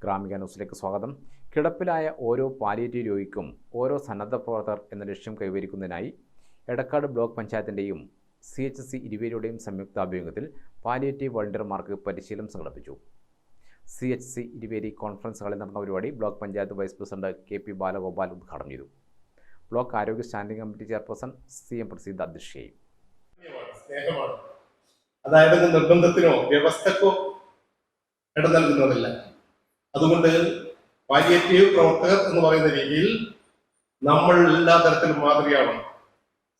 ഗ്രാമിക ന്യൂസിലേക്ക് സ്വാഗതം. കിടപ്പിലായ ഓരോ പാലിയേറ്റീവ് രോഗിക്കും ഓരോ സന്നദ്ധ പ്രവർത്തകർ എന്ന ലക്ഷ്യം കൈവരിക്കുന്നതിനായി എടക്കാട് ബ്ലോക്ക് പഞ്ചായത്തിൻ്റെയും CHC ഇരുവേരിയുടെയും സംയുക്താഭിമുഖ്യത്തിൽ പാലിയേറ്റീവ് വോളണ്ടിയർമാർക്ക് പരിശീലനം സംഘടിപ്പിച്ചു. CHC ഇരുവേരി കോൺഫറൻസ് ഹാളിൽ നടന്ന പരിപാടി block panchayat vice president KP Balagopal ഉദ്ഘാടനം ചെയ്തു. ബ്ലോക്ക് ആരോഗ്യ standing committee chairperson CM Praseed അധ്യക്ഷയായി. അതായത് നിർബന്ധത്തിനോ വ്യവസ്ഥക്കോ ഇട നൽകുന്നതല്ല. അതുകൊണ്ട് പാലിയേറ്റീവ് പ്രവർത്തകർ എന്ന് പറയുന്ന രീതിയിൽ നമ്മൾ എല്ലാ തരത്തിലും മാതൃകയാണ്.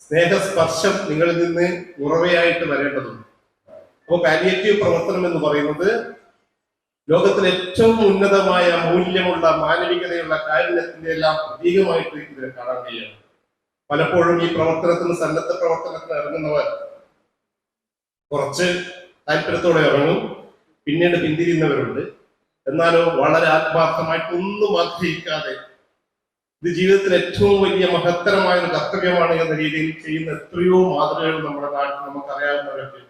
സ്നേഹസ്പർശം നിങ്ങളിൽ നിന്ന് ഉറവയായിട്ട് വരേണ്ടതുണ്ട്. അപ്പോൾ പാലിയേറ്റീവ് പ്രവർത്തനം എന്ന് പറയുന്നത് ലോകത്തിലെ ഏറ്റവും ഉന്നതമായ മൂല്യമുള്ള മാനവികതയുള്ള കാരുണ്യത്തിന്റെ എല്ലാം പ്രതീകമായിട്ട് ഇതിനെ കാണാൻ കഴിയും. പലപ്പോഴും ഈ പ്രവർത്തനത്തിന് സന്നദ്ധ പ്രവർത്തനത്തിന് ഇറങ്ങുന്നവർ കുറച്ച് താല്പര്യത്തോടെ ഇറങ്ങും, പിന്നീട് പിന്തിരിയുന്നവരുണ്ട്. എന്നാലോ വളരെ ആത്മാർത്ഥമായിട്ട് ഒന്നും ആഗ്രഹിക്കാതെ ഇത് ജീവിതത്തിൽ ഏറ്റവും വലിയ മഹത്തരമായ ഒരു കർത്തവ്യമാണ് എന്ന രീതിയിൽ ചെയ്യുന്ന എത്രയോ മാതൃകകൾ നമ്മുടെ നാട്ടിൽ നമുക്കറിയാവുന്നവരൊക്കെ.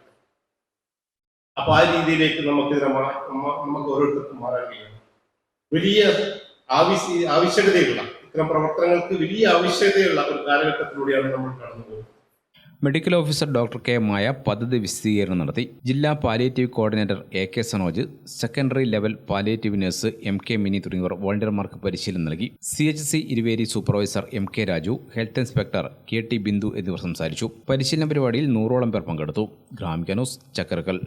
അപ്പൊ ആ രീതിയിലേക്ക് നമുക്ക് ഓരോരുത്തർക്കും മാറാൻ കഴിയും. വലിയ ആവശ്യകതയുള്ള ഇത്തരം പ്രവർത്തനങ്ങൾക്ക് വലിയ ആവശ്യകതയുള്ള ഒരു കാലഘട്ടത്തിലൂടെയാണ് നമ്മൾ കടന്നു പോകുന്നത്. Medical officer doctor K. മായ പദ്ധതി വിശദീകരണം നടത്തി. ജില്ലാ palliative coordinator AK Sanoj, secondary level palliative nurse MK mini തുടങ്ങിയവർ വോളണ്ടിയർമാർക്ക് പരിശീലനം നൽകി. CHC Iruveri supervisor MK Raju, health inspector KT Bindu എന്നിവർ സംസാരിച്ചു. പരിശീലന പരിപാടിയിൽ 100ഓളം പേർ പങ്കെടുത്തു. ഗ്രാമിക ന്യൂസ്, ചക്കരക്കൽ.